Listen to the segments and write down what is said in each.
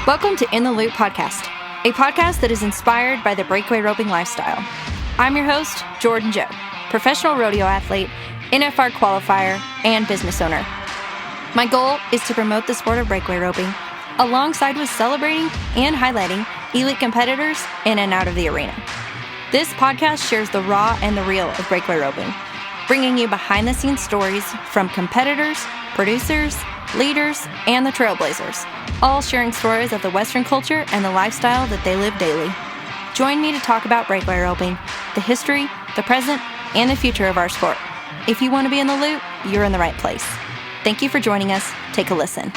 Welcome to In the Loop Podcast, a podcast that is inspired by the breakaway roping lifestyle. I'm your host, Jordan Joe, professional rodeo athlete, NFR qualifier, and business owner. My goal is to promote the sport of breakaway roping, alongside with celebrating and highlighting elite competitors in and out of the arena. This podcast shares the raw and the real of breakaway roping, bringing you behind-the-scenes stories from competitors, producers, leaders, and the trailblazers, all sharing stories of the Western culture and the lifestyle that they live daily. Join me to talk about breakaway roping, the history, the present, and the future of our sport. If you want to be in the loop, you're in the right place. Thank you for joining us. Take a listen.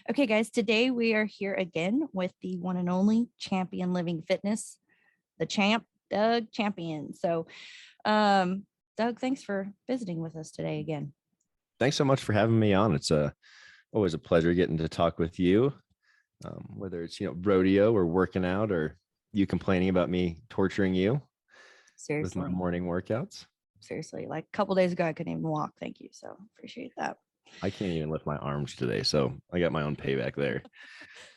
Okay, guys, today we are here again with the one and only Champion Living Fitness, the champ, Doug Champion. So, Doug, thanks for visiting with us today again. Thanks so much for having me on. It's always a pleasure getting to talk with you, whether it's, rodeo or working out or you complaining about me torturing you. Seriously. With my morning workouts. Seriously, like a couple days ago, I couldn't even walk. Thank you. So appreciate that. I can't even lift my arms today, so I got my own payback there.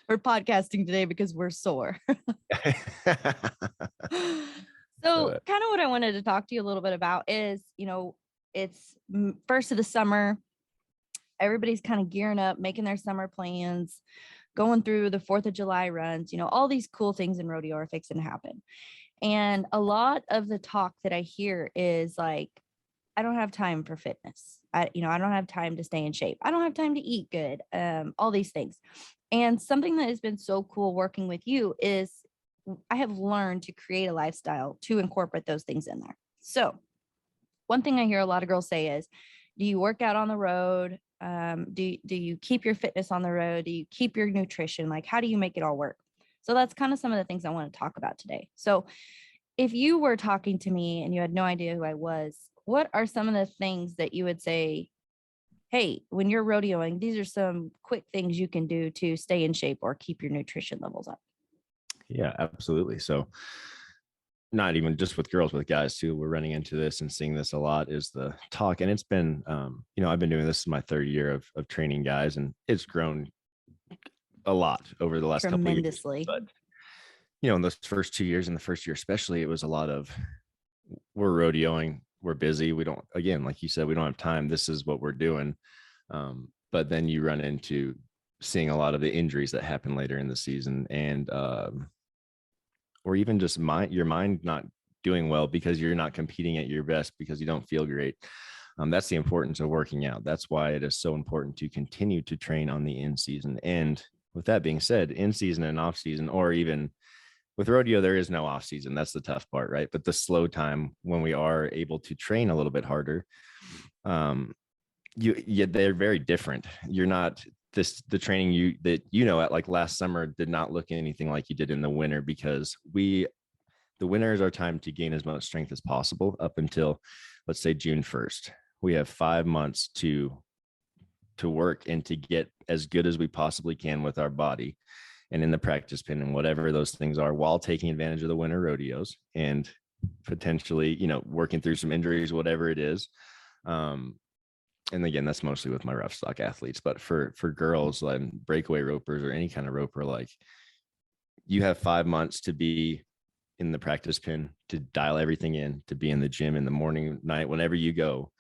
We're podcasting today because we're sore. So kind of what I wanted to talk to you a little bit about is, it's first of the summer. Everybody's kind of gearing up, making their summer plans, going through the 4th of July runs, all these cool things in rodeo are fixing to happen. And a lot of the talk that I hear is like, I don't have time for fitness. I don't have time to stay in shape. I don't have time to eat good. All these things. And something that has been so cool working with you is I have learned to create a lifestyle to incorporate those things in there. So one thing I hear a lot of girls say is, do you work out on the road? Do you keep your fitness on the road? Do you keep your nutrition? Like, how do you make it all work? So that's kind of some of the things I want to talk about today. So if you were talking to me and you had no idea who I was, what are some of the things that you would say, hey, when you're rodeoing, these are some quick things you can do to stay in shape or keep your nutrition levels up? Yeah, absolutely. So not even just with girls, with guys too, we're running into this and seeing this a lot is the talk. And it's been, I've been doing this in my third year of training guys, and it's grown a lot over the last couple of years. Tremendously. But, in those first 2 years, in the first year especially, it was a lot of, we're rodeoing, we're busy. We don't, again, like you said, we don't have time. This is what we're doing. But then you run into seeing a lot of the injuries that happen later in the season, and or even just your mind not doing well because you're not competing at your best because you don't feel great. That's the importance of working out. That's why it is so important to continue to train on the in season. And with that being said, in season and off season, or even with rodeo, there is no off season. That's the tough part, right? But the slow time when we are able to train a little bit harder, they're very different. You're not the training at like last summer did not look anything like you did in the winter, because the winter is our time to gain as much strength as possible up until, let's say, June 1st. We have 5 months to work and to get as good as we possibly can with our body and in the practice pin and whatever those things are, while taking advantage of the winter rodeos and potentially, working through some injuries, whatever it is. And again, that's mostly with my rough stock athletes, but for girls like breakaway ropers or any kind of roper, like, you have 5 months to be in the practice pin, to dial everything in, to be in the gym in the morning, night, whenever you go,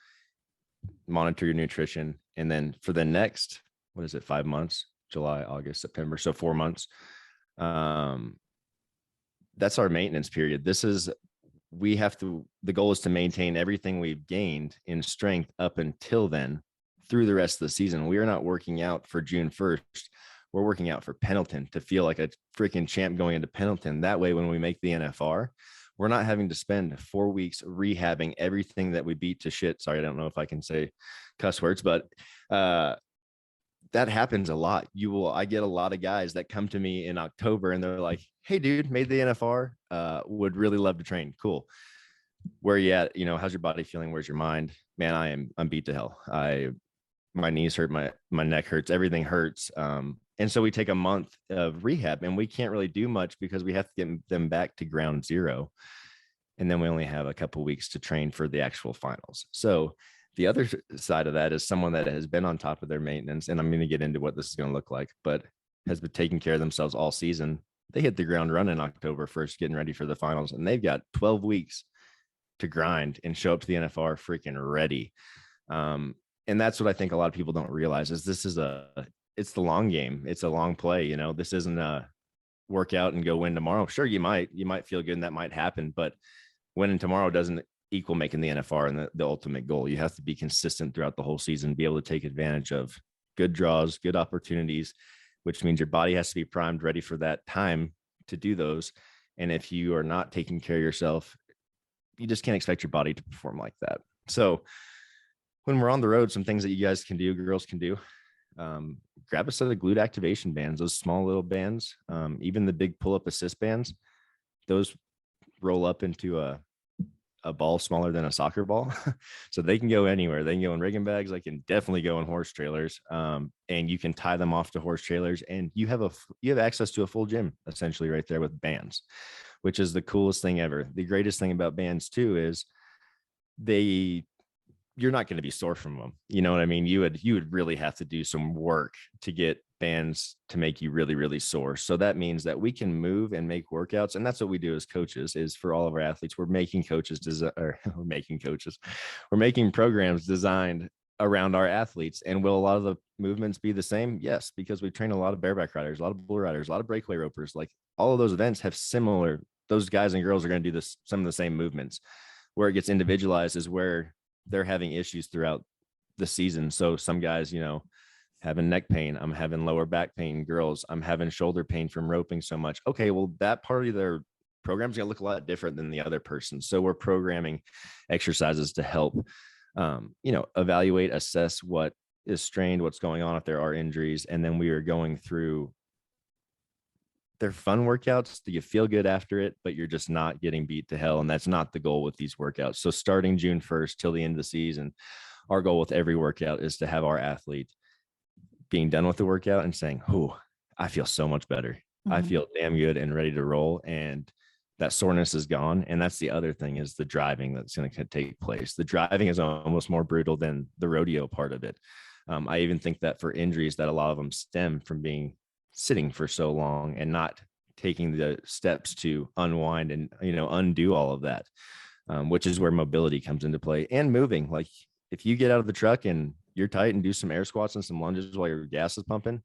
monitor your nutrition. And then for the next, 5 months, July, August, September. So 4 months. That's our maintenance period. The goal is to maintain everything we've gained in strength up until then through the rest of the season. We are not working out for June 1st. We're working out for Pendleton to feel like a freaking champ going into Pendleton. That way, when we make the NFR, we're not having to spend 4 weeks rehabbing everything that we beat to shit. Sorry, I don't know if I can say cuss words, but that happens a lot. I get a lot of guys that come to me in October and they're like, hey dude, made the NFR, would really love to train. Cool. where you at? You know, how's your body feeling? Where's your mind? Man, I'm beat to hell. My knees hurt, my neck hurts, everything hurts. And so we take a month of rehab, and we can't really do much because we have to get them back to ground zero. And then we only have a couple of weeks to train for the actual finals. So the other side of that is someone that has been on top of their maintenance, and I'm going to get into what this is going to look like, but has been taking care of themselves all season. They hit the ground running October 1st, getting ready for the finals, and they've got 12 weeks to grind and show up to the NFR freaking ready. And that's what I think a lot of people don't realize is it's the long game. It's a long play. You know, this isn't a workout and go win tomorrow. Sure, you might feel good and that might happen, but winning tomorrow doesn't equal making the NFR and the ultimate goal. You have to be consistent throughout the whole season, be able to take advantage of good draws, good opportunities, which means your body has to be primed, ready for that time to do those. And if you are not taking care of yourself, you just can't expect your body to perform like that. So when we're on the road, some things that you guys can do, girls can do, grab a set of glute activation bands, those small little bands, even the big pull-up assist bands, those roll up into a ball smaller than a soccer ball. So they can go anywhere. They can go in rigging bags. They can definitely go in horse trailers. And you can tie them off to horse trailers, and you have access to a full gym essentially right there with bands, which is the coolest thing ever. The greatest thing about bands too is you're not going to be sore from them. You know what I mean? You would really have to do some work to get bands to make you really, really sore. So that means that we can move and make workouts. And that's what we do as coaches is for all of our athletes, we're making programs designed around our athletes. And will a lot of the movements be the same? Yes, because we train a lot of bareback riders, a lot of bull riders, a lot of breakaway ropers. Like all of those events have those guys and girls are going to do some of the same movements. Where it gets individualized is where they're having issues throughout the season. So some guys, having neck pain, I'm having lower back pain. Girls, I'm having shoulder pain from roping so much. Okay, well, that part of their program's gonna look a lot different than the other person. So we're programming exercises to help, evaluate, assess what is strained, what's going on, if there are injuries. And then we are going through they're fun workouts. Do you feel good after it, but you're just not getting beat to hell. And that's not the goal with these workouts. So starting June 1st till the end of the season, our goal with every workout is to have our athlete being done with the workout and saying, "Oh, I feel so much better. Mm-hmm. I feel damn good and ready to roll." And that soreness is gone. And that's the other thing is the driving that's going to take place. The driving is almost more brutal than the rodeo part of it. I even think that for injuries that a lot of them stem from being sitting for so long and not taking the steps to unwind and undo all of that, which is where mobility comes into play and moving. Like if you get out of the truck and you're tight and do some air squats and some lunges while your gas is pumping,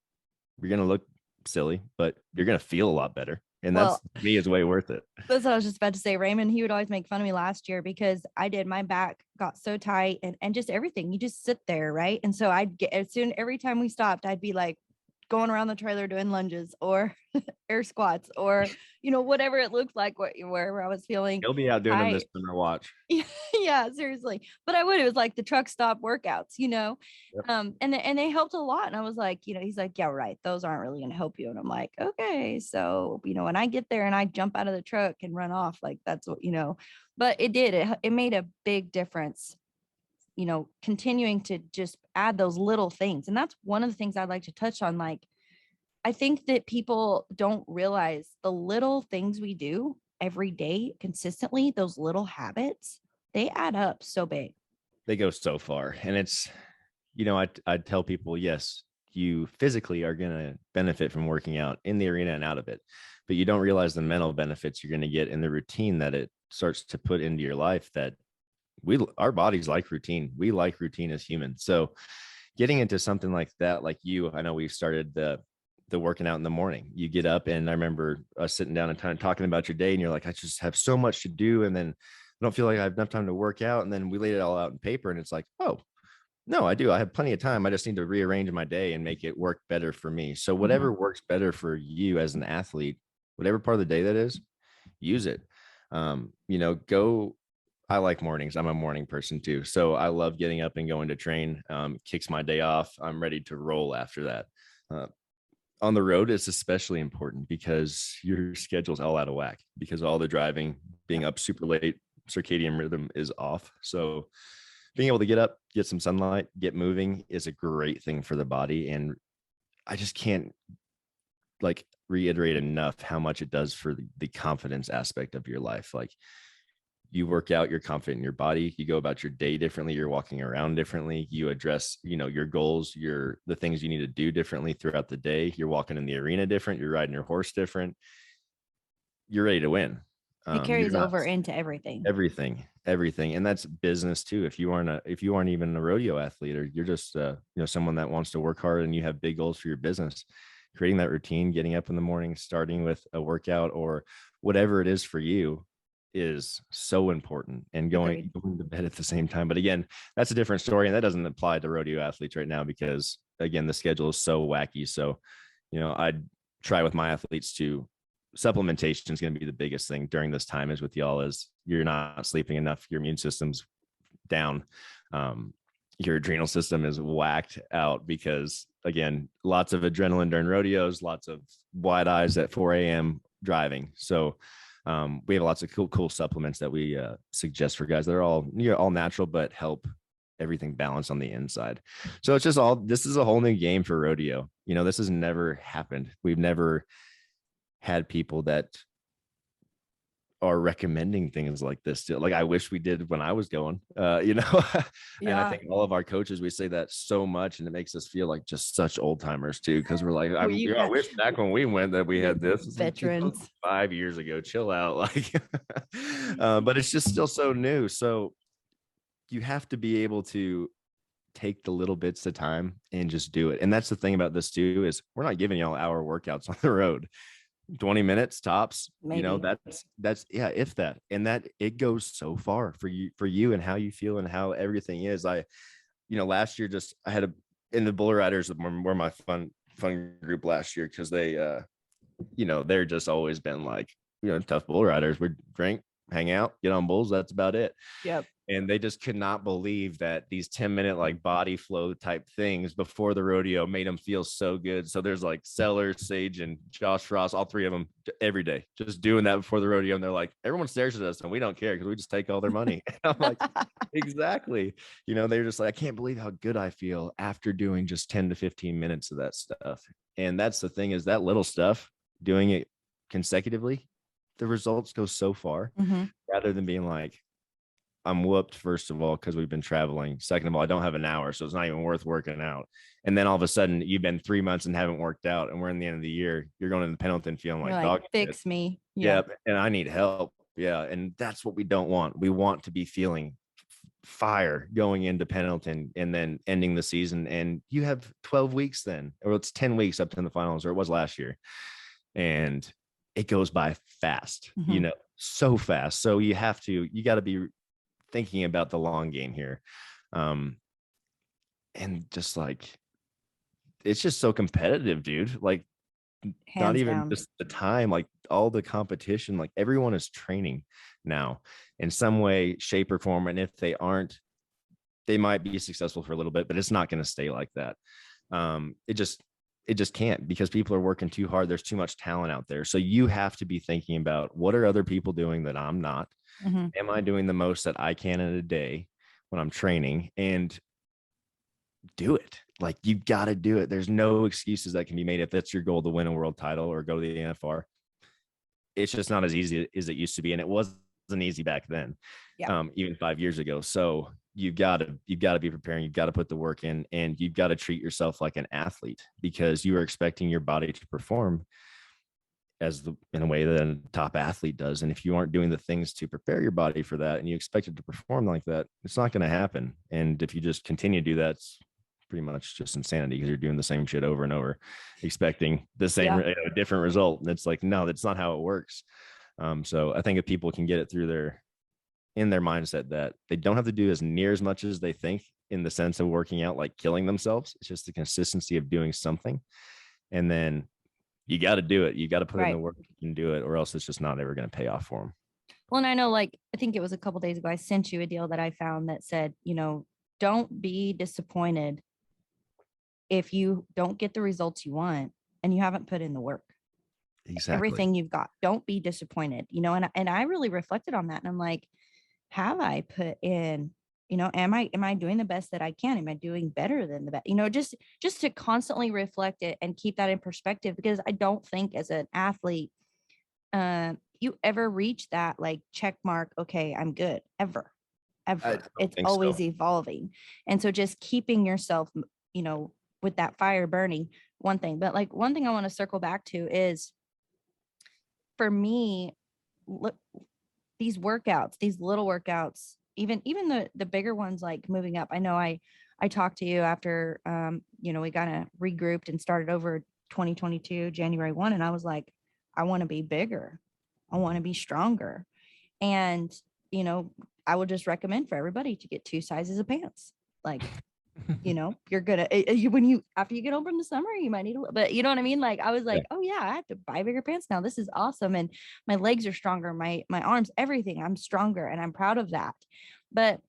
you're going to look silly, but you're going to feel a lot better. And that's, to me, is way worth it. That's what I was just about to say. Raymond, he would always make fun of me last year because my back got so tight and just everything. You just sit there, right? And so every time we stopped, I'd be like, going around the trailer doing lunges or air squats or whatever it looked like, wherever I was feeling. He'll be out doing them this summer. Watch. Yeah, seriously. But it was like the truck stop workouts, Yep. And they helped a lot. And I was like, he's like, yeah, right, those aren't really gonna help you. And I'm like, okay, so when I get there and I jump out of the truck and run off, like that's what but it made a big difference, continuing to just add those little things. And that's one of the things I'd like to touch on. Like, I think that people don't realize the little things we do every day consistently, those little habits, they add up so big. They go so far. And it's, I'd tell people, yes, you physically are going to benefit from working out in the arena and out of it, but you don't realize the mental benefits you're going to get in the routine that it starts to put into your life. That our bodies like routine. We like routine as humans. So getting into something like that, like I know we started the working out in the morning. You get up, and I remember us sitting down and talking about your day, and you're like, I just have so much to do. And then I don't feel like I have enough time to work out. And then we laid it all out in paper, and it's like, oh no, I do. I have plenty of time. I just need to rearrange my day and make it work better for me. So whatever works better for you as an athlete, whatever part of the day that is, use it. I like mornings. I'm a morning person too. So I love getting up and going to train. Kicks my day off. I'm ready to roll after that. On the road, it's especially important because your schedule's all out of whack because all the driving, being up super late, circadian rhythm is off. So being able to get up, get some sunlight, get moving is a great thing for the body. And I just can't like reiterate enough how much it does for the confidence aspect of your life. Like, you work out, you're confident in your body, you go about your day differently, you're walking around differently, you address, your goals, the things you need to do differently throughout the day, you're walking in the arena different, you're riding your horse different, you're ready to win. It carries over into everything. Everything. And that's business too. If you aren't even a rodeo athlete, or you're just someone that wants to work hard and you have big goals for your business, creating that routine, getting up in the morning, starting with a workout or whatever it is for you is so important, and going to bed at the same time. But again, that's a different story, and that doesn't apply to rodeo athletes right now, because again, the schedule is so wacky. So, I'd try with my athletes to supplementation is going to be the biggest thing during this time, is with y'all, is you're not sleeping enough, your immune system's down, your adrenal system is whacked out, because again, lots of adrenaline during rodeos, lots of wide eyes at 4 a.m. driving. So we have lots of cool supplements that we suggest for guys that are all natural, but help everything balance on the inside. So it's just this is a whole new game for rodeo. This has never happened. We've never had people that are recommending things like this still. Like, I wish we did when I was going, And I think all of our coaches, we say that so much, and it makes us feel like just such old timers too. Cause we're like, I wish back when we went that we had this. Veterans. Like 5 years ago, chill out. Like, but it's just still so new. So you have to be able to take the little bits of time and just do it. And that's the thing about this too, is we're not giving y'all hour workouts on the road. 20 minutes tops. Maybe. That's if that, and that it goes so far for you and how you feel and how everything is. Last year, I had in the bull riders were my fun group last year, because they they're just always been like, tough bull riders. We drink, hang out, get on bulls, that's about it. Yep. And they just could not believe that these 10-minute like body flow type things before the rodeo made them feel so good. So there's like Sellers, Sage, and Josh Frost, all three of them every day, just doing that before the rodeo. And they're like, everyone stares at us and we don't care, because we just take all their money. I'm like, exactly. They're just like, I can't believe how good I feel after doing just 10 to 15 minutes of that stuff. And that's the thing, is that little stuff, doing it consecutively, the results go so far, rather than being like, I'm whooped, first of all, because we've been traveling. Second of all, I don't have an hour, so it's not even worth working out. And then all of a sudden, you've been 3 months and haven't worked out, and we're in the end of the year. You're going into Pendleton feeling like dog fix shit. Me. Yeah, and I need help. Yeah, and that's what we don't want. We want to be feeling fire going into Pendleton and then ending the season. And you have 12 weeks then, or it's 10 weeks up to the finals, or it was last year. And it goes by fast, so fast. So you got to be thinking about the long game here. And just like, it's just so competitive, dude. Like, not even just the time, like all the competition, like everyone is training now in some way, shape, or form. And if they aren't, they might be successful for a little bit, but it's not going to stay like that. It just can't, because people are working too hard. There's too much talent out there. So you have to be thinking about, what are other people doing that I'm not? Am I doing the most that I can in a day when I'm training? And do it. Like, you got to do it. There's no excuses that can be made if that's your goal, to win a world title or go to the NFR. It's just not as easy as it used to be. And it wasn't easy back then, even 5 years ago. So you've got to be preparing. You've got to put the work in, and you've got to treat yourself like an athlete, because you are expecting your body to perform in a way that a top athlete does. And if you aren't doing the things to prepare your body for that, and you expect it to perform like that, it's not going to happen. And if you just continue to do that, it's pretty much just insanity, because you're doing the same shit over and over, expecting the same, different result. And it's like, no, that's not how it works. So I think if people can get it through in their mindset that they don't have to do as near as much as they think, in the sense of working out like killing themselves. It's just the consistency of doing something. And then you got to do it. You got to put in the work and do it, or else it's just not ever going to pay off for them. Well, and I know, like, I think it was a couple days ago, I sent you a deal that I found that said, don't be disappointed if you don't get the results you want and you haven't put in the work. Exactly. Everything you've got, don't be disappointed, and I really reflected on that. And I'm like, have I put in, am I doing the best that I can? Am I doing better than the best? Just to constantly reflect it and keep that in perspective, because I don't think as an athlete, you ever reach that like check mark, okay, I'm good, ever. It's always evolving. And so just keeping yourself, with that fire burning, one thing. But like one thing I want to circle back to is, for me, look, these workouts, these little workouts, even the bigger ones, like moving up. I know I talked to you after we kind of regrouped and started over 2022 January 1, and I was like, I want to be bigger, I want to be stronger. And I would just recommend for everybody to get 2 sizes of pants. Like, you're gonna, after you get home from the summer, you might need a little, but you know what I mean? Like, I was like, oh yeah, I have to buy bigger pants now. This is awesome. And my legs are stronger, my arms, everything. I'm stronger, and I'm proud of that. But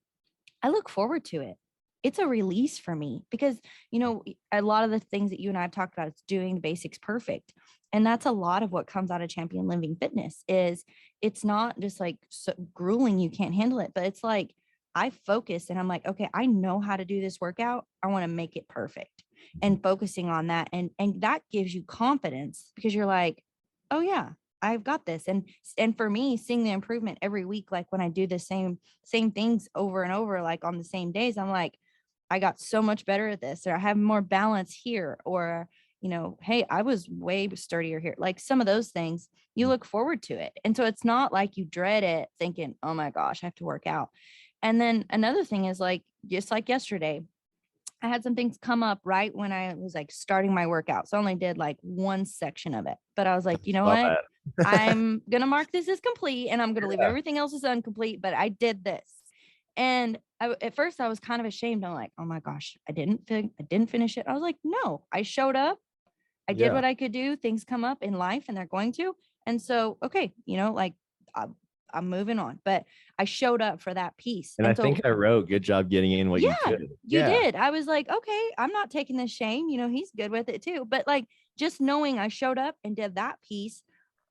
I look forward to it. It's a release for me, because, a lot of the things that you and I have talked about, it's doing the basics perfect. And that's a lot of what comes out of Champion Living Fitness. Is it's not just like so grueling, you can't handle it, but it's like, I focus and I'm like, okay, I know how to do this workout. I want to make it perfect, and focusing on that. And that gives you confidence, because you're like, oh yeah, I've got this. And for me, seeing the improvement every week, like when I do the same things over and over, like on the same days, I'm like, I got so much better at this, or I have more balance here, or, hey, I was way sturdier here. Like some of those things, you look forward to it. And so it's not like you dread it thinking, oh my gosh, I have to work out. And then another thing is, like, just like yesterday, I had some things come up right when I was like starting my workout. So I only did like one section of it, but I was like, you know what? I'm going to mark this as complete, and I'm going to leave everything else as incomplete, but I did this. And at first I was kind of ashamed. I'm like, oh my gosh, I didn't finish it. I was like, no, I showed up. I did what I could do. Things come up in life, and they're going to. And so, okay, like, I'm moving on, but I showed up for that piece. And I think I wrote, good job getting in what you could. You did. I was like, okay, I'm not taking this shame. He's good with it too. But like, just knowing I showed up and did that piece,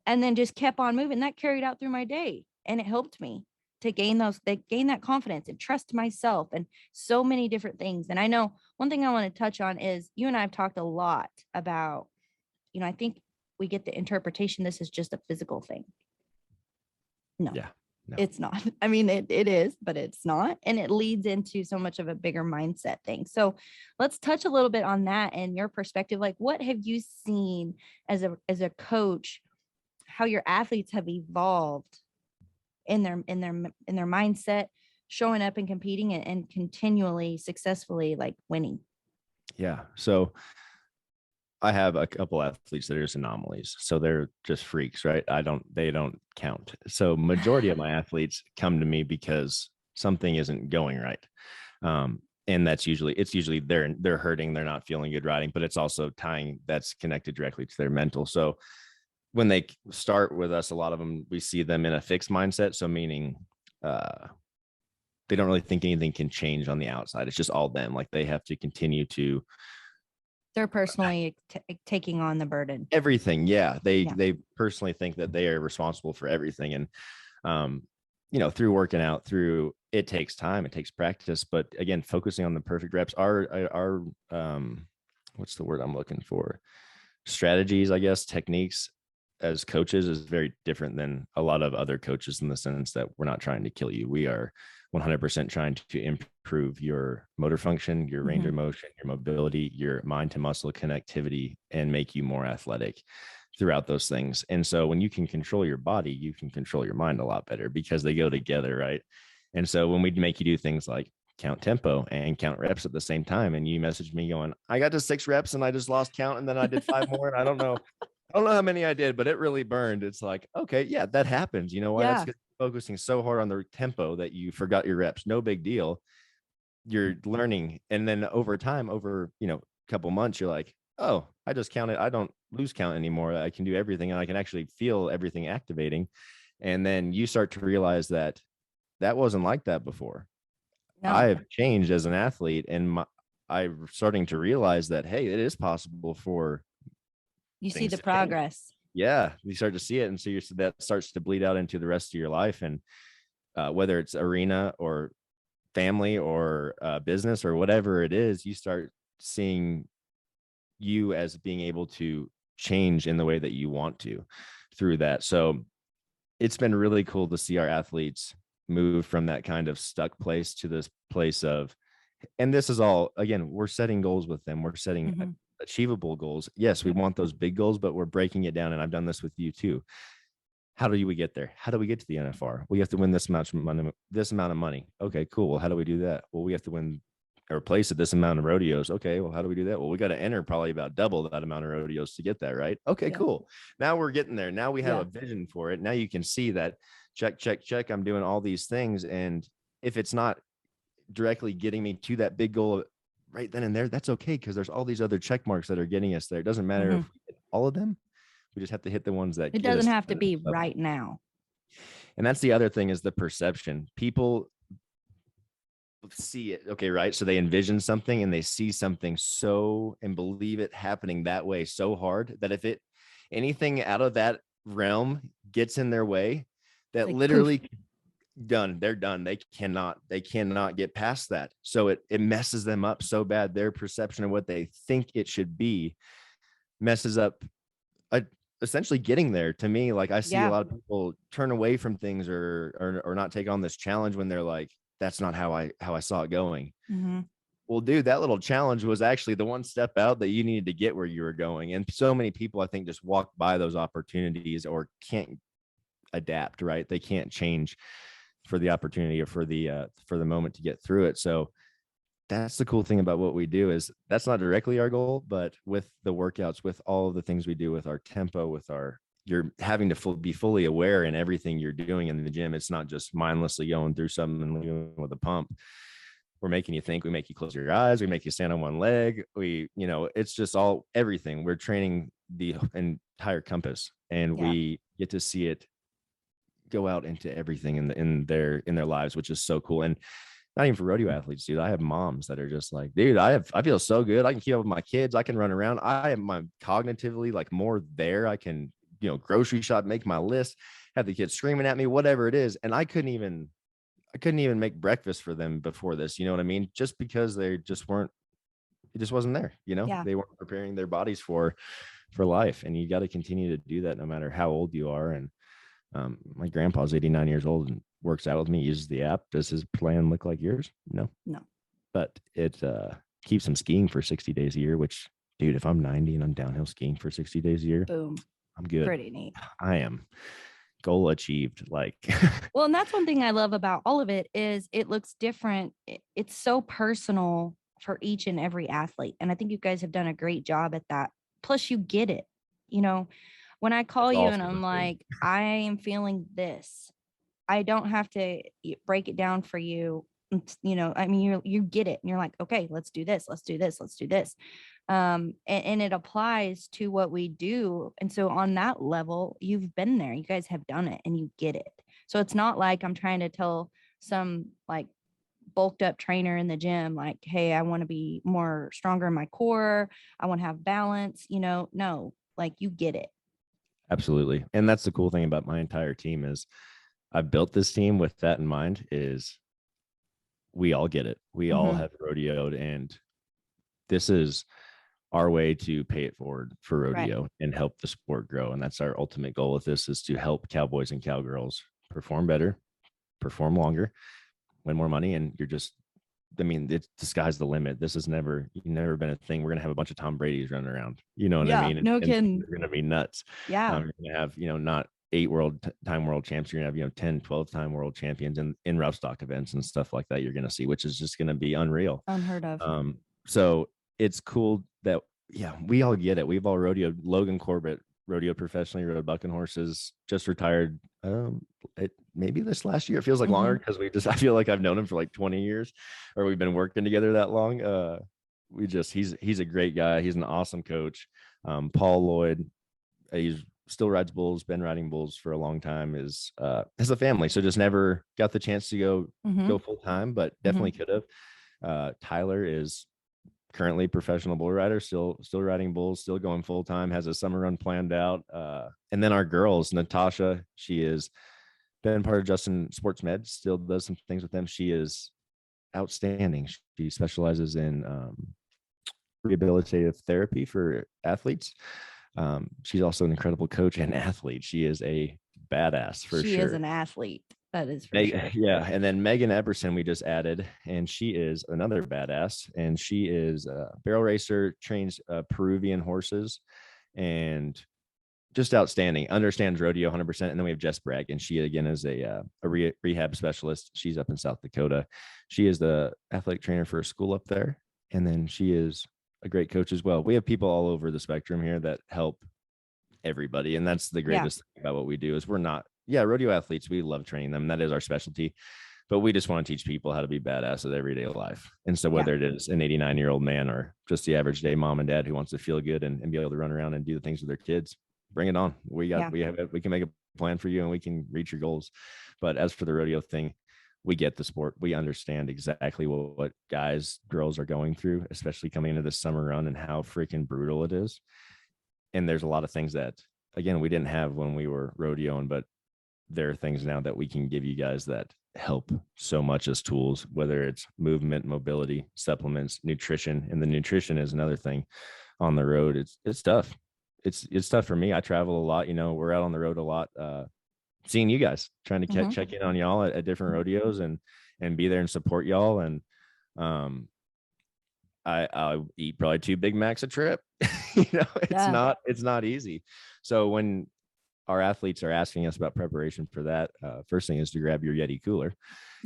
and then just kept on moving, that carried out through my day. And it helped me to gain that confidence and trust myself, and so many different things. And I know one thing I want to touch on is, you and I have talked a lot about, I think we get the interpretation this is just a physical thing. No, it's not. I mean, it is, but it's not. And it leads into so much of a bigger mindset thing. So let's touch a little bit on that and your perspective. Like, what have you seen as a coach, how your athletes have evolved in their mindset, showing up and competing, and continually successfully like winning? Yeah. So I have a couple athletes that are just anomalies. So they're just freaks, right? They don't count. So majority of my athletes come to me because something isn't going right. And it's usually they're hurting, they're not feeling good riding, but it's also that's connected directly to their mental. So when they start with us, a lot of them, we see them in a fixed mindset. So meaning, they don't really think anything can change on the outside. It's just all them. Like they have to continue to, they're personally taking on the burden. Everything. Yeah. They personally think that they are responsible for everything. And, through working out, it takes time, it takes practice, but again, focusing on the perfect reps, our what's the word I'm looking for? Strategies, I guess, techniques as coaches is very different than a lot of other coaches, in the sense that we're not trying to kill you. We are 100% trying to improve your motor function, your range of motion, your mobility, your mind to muscle connectivity, and make you more athletic throughout those things. And so when you can control your body, you can control your mind a lot better, because they go together, right? And so when we make you do things like count tempo and count reps at the same time, and you message me going, I got to 6 reps and I just lost count, and then I did 5 more, and I don't know how many I did, but it really burned. It's like, okay, yeah, that happens. You know why? That's focusing so hard on the tempo that you forgot your reps. No big deal. You're learning. And then over time, a couple months, you're like, oh, I just counted. I don't lose count anymore. I can do everything, and I can actually feel everything activating. And then you start to realize that wasn't like that before. No. I've changed as an athlete, and I'm starting to realize that, hey, it is possible for you see the progress. Yeah, you start to see it, and so that starts to bleed out into the rest of your life. And whether it's arena or family or business or whatever it is, you start seeing you as being able to change in the way that you want to through that. So it's been really cool to see our athletes move from that kind of stuck place to this place of, and this is all, again, we're setting goals with them. We're setting achievable goals. Yes, we want those big goals, but we're breaking it down. And I've done this with you too. How do we get there? How do we get to the NFR? We have to win this amount of money. Okay, cool. Well, how do we do that? Well, we have to win or place at this amount of rodeos. Okay, well, how do we do that? Well, we got to enter probably about double that amount of rodeos to get that, right? Okay, cool. Now we're getting there. Now we have a vision for it. Now you can see that check, check, check. I'm doing all these things. And if it's not directly getting me to that big goal right then and there, that's okay, because there's all these other check marks that are getting us there. It doesn't matter if we hit all of them. We just have to hit the ones that it doesn't have to be right now. And that's the other thing, is the perception. People see it, okay, right? So they envision something and they see something so and believe it happening that way so hard that if it anything out of that realm gets in their way, that like literally poof. Done. They're done. They cannot get past that. So it messes them up so bad. Their perception of what they think it should be messes up essentially getting there. To me, like, I see a lot of people turn away from things or not take on this challenge when they're like, that's not how I saw it going. Well, dude, that little challenge was actually the one step out that you needed to get where you were going. And so many people, I think, just walk by those opportunities or can't adapt, right? They can't change for the opportunity or for the moment to get through it. So that's the cool thing about what we do, is that's not directly our goal, but with the workouts, with all of the things we do, with our tempo, with you're having to be fully aware in everything you're doing in the gym. It's not just mindlessly going through something and leaving with a pump. We're making you think, we make you close your eyes, we make you stand on one leg. It's just everything. We're training the entire compass, and we get to see it go out into everything in their lives, which is so cool. And not even for rodeo athletes, dude. I have moms that are just like, dude, I feel so good. I can keep up with my kids. I can run around. I am cognitively like more there. I can, grocery shop, make my list, have the kids screaming at me, whatever it is. And I couldn't even make breakfast for them before this. You know what I mean? Just because it just wasn't there, they weren't preparing their bodies for life. And you got to continue to do that no matter how old you are. And my grandpa's 89 years old and works out with me, uses the app. Does his plan look like yours? No. But it keeps him skiing for 60 days a year, which, dude, if I'm 90 and I'm downhill skiing for 60 days a year, boom, I'm good. Pretty neat. I am. Goal achieved. Like, well, and that's one thing I love about all of it is it looks different. It's so personal for each and every athlete. And I think you guys have done a great job at that. Plus you get it, when I call you and I'm like, I am feeling this, I don't have to break it down for you. I mean, you get it and you're like, okay, let's do this. Let's do this. Let's do this. And it applies to what we do. And so on that level, you've been there, you guys have done it and you get it. So it's not like I'm trying to tell some like bulked up trainer in the gym, like, hey, I want to be more stronger in my core. I want to have balance, no, like you get it. Absolutely. And that's the cool thing about my entire team is I've built this team with that in mind, is we all get it. We all have rodeoed, and this is our way to pay it forward for rodeo and help the sport grow. And that's our ultimate goal with this, is to help cowboys and cowgirls perform better, perform longer, win more money. And the sky's the limit. This has never been a thing. We're going to have a bunch of Tom Brady's running around, you know what I mean? No kidding. They're going to be nuts. Yeah. You're going to have, not 8 time world champs. You're going to have, 10, 12 time world champions in rough stock events and stuff like that. You're going to see, which is just going to be unreal. Unheard of. So it's cool that, we all get it. We've all rodeoed. Logan Corbett rodeoed professionally, rode bucking horses, just retired. Maybe this last year. It feels like longer because I feel like I've known him for like 20 years, or we've been working together that long. He's a great guy. He's an awesome coach. Paul Lloyd, he's still rides bulls, been riding bulls for a long time, has a family. So just never got the chance to go full time, but definitely could have. Tyler is currently professional bull rider, still riding bulls, still going full time, has a summer run planned out. And then our girls, Natasha, she is been part of Justin Sports Med, still does some things with them. She is outstanding. She specializes in rehabilitative therapy for athletes. She's also an incredible coach and athlete. She is a badass for sure. She is an athlete. That is for sure. Yeah. And then Megan Eberson, we just added, and she is another badass. And she is a barrel racer, trains Peruvian horses, and just outstanding. Understands rodeo 100%. And then we have Jess Bragg, and she again is a rehab specialist. She's up in South Dakota. She is the athletic trainer for a school up there. And then she is a great coach as well. We have people all over the spectrum here that help everybody. And that's the greatest thing about what we do is we're not, rodeo athletes. We love training them. That is our specialty, but we just want to teach people how to be badass at everyday life. And so whether it is an 89-year-old man or just the average day mom and dad who wants to feel good and be able to run around and do the things with their kids, bring it on. We can make a plan for you and we can reach your goals. But as for the rodeo thing, we get the sport. We understand exactly what guys, girls are going through, especially coming into the summer run and how freaking brutal it is. And there's a lot of things that, again, we didn't have when we were rodeoing, but there are things now that we can give you guys that help so much as tools, whether it's movement, mobility, supplements, nutrition. And the nutrition is another thing on the road. It's tough. It's tough for me. I travel a lot, we're out on the road a lot, seeing you guys, trying to check in on y'all at different rodeos and be there and support y'all. And I eat probably 2 Big Macs a trip. It's not easy. So when our athletes are asking us about preparation for that, first thing is to grab your Yeti cooler.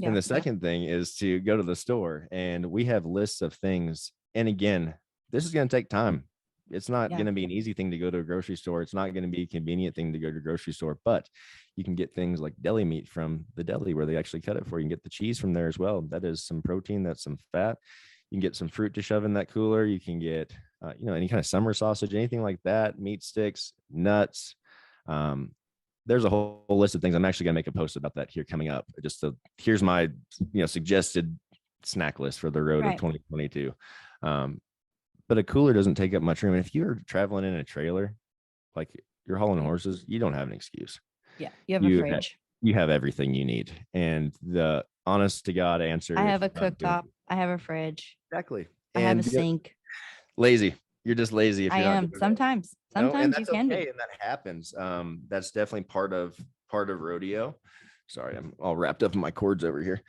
And the second thing is to go to the store, and we have lists of things. And again, this is going to take time. It's not going to be an easy thing to go to a grocery store. It's not going to be a convenient thing to go to a grocery store, but you can get things like deli meat from the deli where they actually cut it for you. You can get the cheese from there as well. That is some protein. That's some fat. You can get some fruit to shove in that cooler. You can get, any kind of summer sausage, anything like that, meat sticks, nuts. There's a whole list of things. I'm actually going to make a post about that here coming up. Here's my, suggested snack list for the road of 2022. But a cooler doesn't take up much room. And if you're traveling in a trailer, like you're hauling horses, you don't have an excuse. Yeah. You have a fridge. You have everything you need. And the honest to God answer. I have a cooktop. I have a fridge. Exactly. I have a sink. Lazy. You're just lazy. If I am sometimes. Sometimes you can be. And that happens. That's definitely part of rodeo. Sorry, I'm all wrapped up in my cords over here.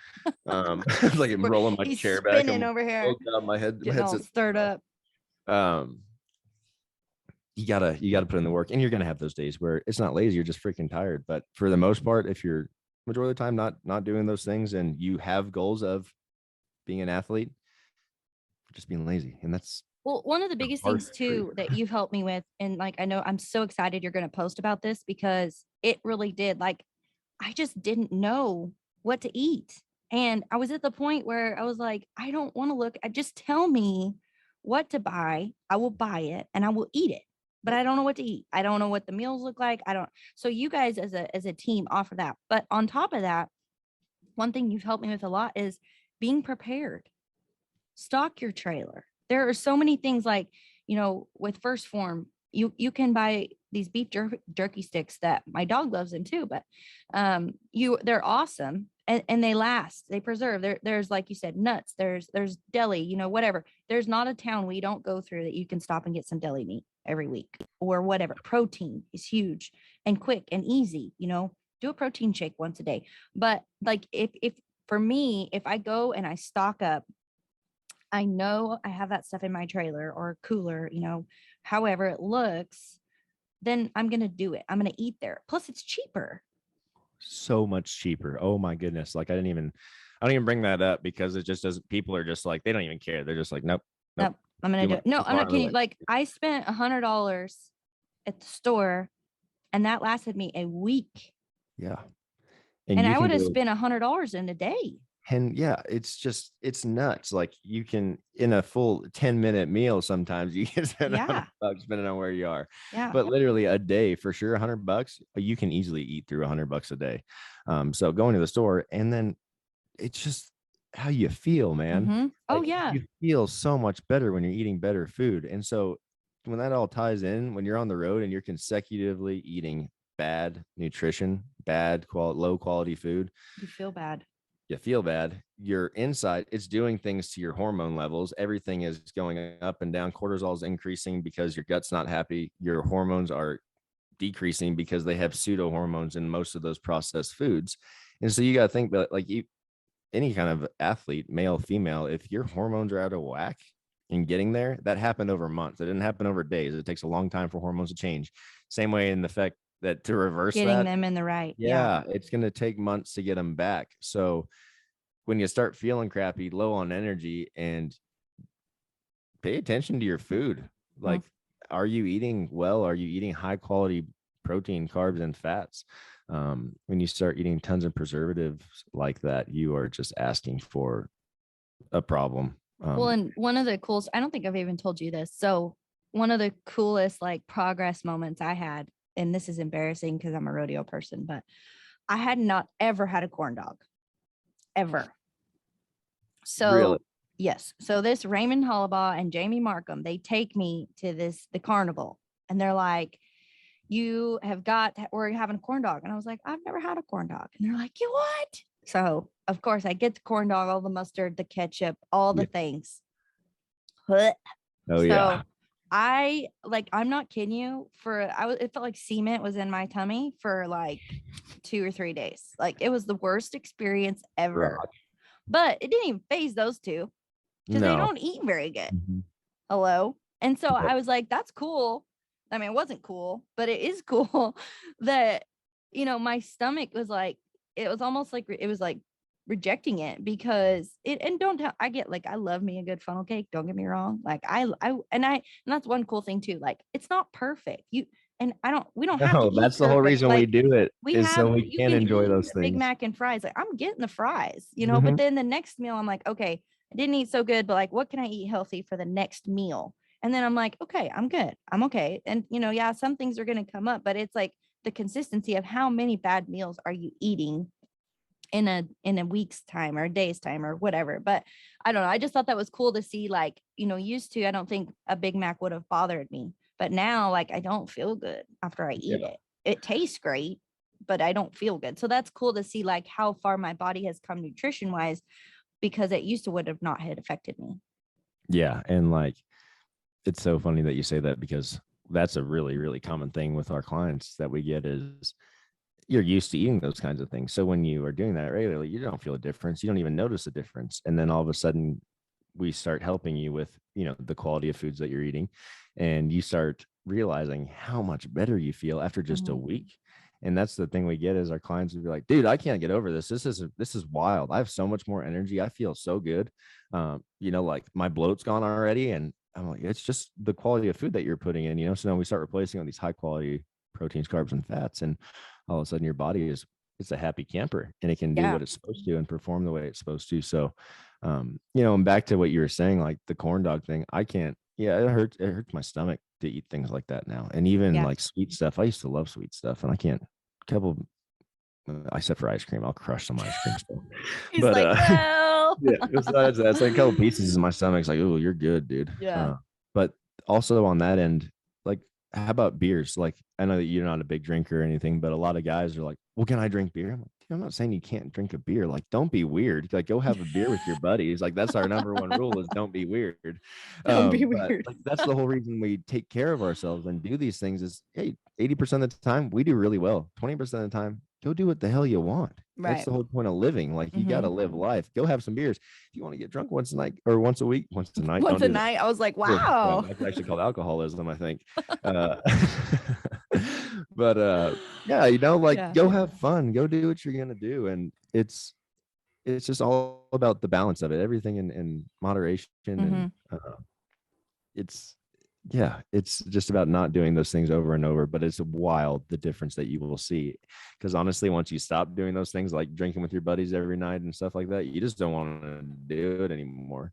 Like I'm rolling my chair back. Spinning over here. My head's all stirred up. You gotta put in the work, and you're gonna have those days where it's not lazy, you're just freaking tired. But for the most part, if you're majority of the time not doing those things and you have goals of being an athlete, just being lazy. And that's one of the biggest things too that you've helped me with. And like, I know I'm so excited you're going to post about this because it really did. Like, I just didn't know what to eat. And I was at the point where I was like, I don't want to look, just tell me what to buy. I will buy it and I will eat it, but I don't know what to eat. I don't know what the meals look like. So you guys as a team offer that. But on top of that, one thing you've helped me with a lot is being prepared. Stock your trailer. There are so many things like, with First Form, you can buy these beef jerky sticks that my dog loves them too, but they're awesome and they last, they preserve. There's like you said, nuts, there's deli, whatever. There's not a town we don't go through that you can stop and get some deli meat every week or whatever. Protein is huge and quick and easy, do a protein shake once a day. But like if for me, if I go and I stock up, I know I have that stuff in my trailer or cooler, however it looks, then I'm going to do it. I'm going to eat there. Plus it's cheaper. So much cheaper. Oh my goodness. Like I don't even bring that up because it just doesn't, people are just like, they don't even care. They're just like, nope. I'm going to do it. No, I'm not kidding. Like I spent $100 at the store and that lasted me a week. Yeah. And I would have spent $100 in a day. And yeah, it's nuts. Like you can, in a full 10-minute meal, sometimes you can spend $100 depending on where you are. Yeah. But literally a day for sure, $100, you can easily eat through $100 a day. So going to the store, and then it's just how you feel, man. Mm-hmm. Oh yeah. You feel so much better when you're eating better food. And so when that all ties in, when you're on the road and you're consecutively eating bad nutrition, low quality food, You feel bad. you feel bad. Your inside, it's doing things to your hormone levels. Everything is going up and down. Cortisol is increasing because your gut's not happy. Your hormones are decreasing because they have pseudo hormones in most of those processed foods. And so you got to think about like any kind of athlete, male, female, if your hormones are out of whack and getting there, that happened over months. It didn't happen over days. It takes a long time for hormones to change. Same way in the fact that to reverse getting them in the right. Yeah, it's going to take months to get them back. So when you start feeling crappy, low on energy, and pay attention to your food, like, are you eating well? Are you eating high quality protein, carbs, and fats? When you start eating tons of preservatives like that, you are just asking for a problem. Well, and one of the coolest, I don't think I've even told you this. So one of the coolest like progress moments I had, and this is embarrassing because I'm a rodeo person, but I had not ever had a corn dog ever. So really? Yes. So this Raymond Hollabaugh and Jamie Markham, they take me to the carnival, and they're like, we're having a corn dog. And I was like, I've never had a corn dog. And they're like, you what? So of course I get the corn dog, all the mustard, the ketchup, all the things. Oh, yeah. I'm not kidding you, it felt like cement was in my tummy for like 2 or 3 days. Like it was the worst experience ever. Right. But it didn't even phase those two because they don't eat very good. Hello. And so I was like, that's cool. I mean, it wasn't cool, but it is cool that, my stomach was like, it was almost like it was like rejecting it because I love me a good funnel cake. Don't get me wrong. Like and that's one cool thing too. Like it's not perfect. We don't have to eat that's the whole perfect. reason like, we do it so we can enjoy those things. Big Mac and fries. Like I'm getting the fries, but then the next meal I'm like, okay, I didn't eat so good, but like, what can I eat healthy for the next meal? And then I'm like, okay, I'm good. I'm okay. And some things are going to come up, but it's like the consistency of how many bad meals are you eating in a week's time or a day's time or whatever. But I don't know. I just thought that was cool to see, like, used to, I don't think a Big Mac would have bothered me, but now like I don't feel good after I eat it. It tastes great, but I don't feel good. So that's cool to see like how far my body has come nutrition wise, because it used to would have not had affected me. Yeah. And like, it's so funny that you say that because that's a really, really common thing with our clients that we get is you're used to eating those kinds of things. So when you are doing that regularly, you don't feel a difference. You don't even notice a difference. And then all of a sudden we start helping you with, the quality of foods that you're eating, and you start realizing how much better you feel after just a week. And that's the thing we get is our clients will be like, dude, I can't get over this. This is wild. I have so much more energy. I feel so good. Like my bloat's gone already. And I'm like, it's just the quality of food that you're putting in, so now we start replacing all these high quality proteins, carbs, and fats. And all of a sudden your body it's a happy camper and it can do what it's supposed to and perform the way it's supposed to. So, and back to what you were saying, like the corn dog thing, I can't, it hurts my stomach to eat things like that now. And even like sweet stuff. I used to love sweet stuff and I can't except for ice cream. I'll crush some ice cream stuff. He's but, like, no. Besides that, it's like a couple pieces in my stomach's like, oh, you're good, dude. Yeah. But also on that end, like, how about beers? Like, I know that you're not a big drinker or anything, but a lot of guys are like, well, can I drink beer? I'm like, I'm not saying you can't drink a beer. Like, don't be weird. Like, go have a beer with your buddies. Like, that's our number one rule is don't be weird. Don't be weird. Like, that's the whole reason we take care of ourselves and do these things is, hey, 80% of the time we do really well. 20% of the time, go do what the hell you want. Right. That's the whole point of living. Like, you got to live life. Go have some beers. If you want to get drunk once a night or once a week, once a night. Once a night. I was like, wow. That's actually called alcoholism, I think. But go have fun, go do what you're going to do. And it's just all about the balance of it, everything in moderation. And it's just about not doing those things over and over. But it's wild the difference that you will see, because honestly, once you stop doing those things like drinking with your buddies every night and stuff like that, you just don't want to do it anymore.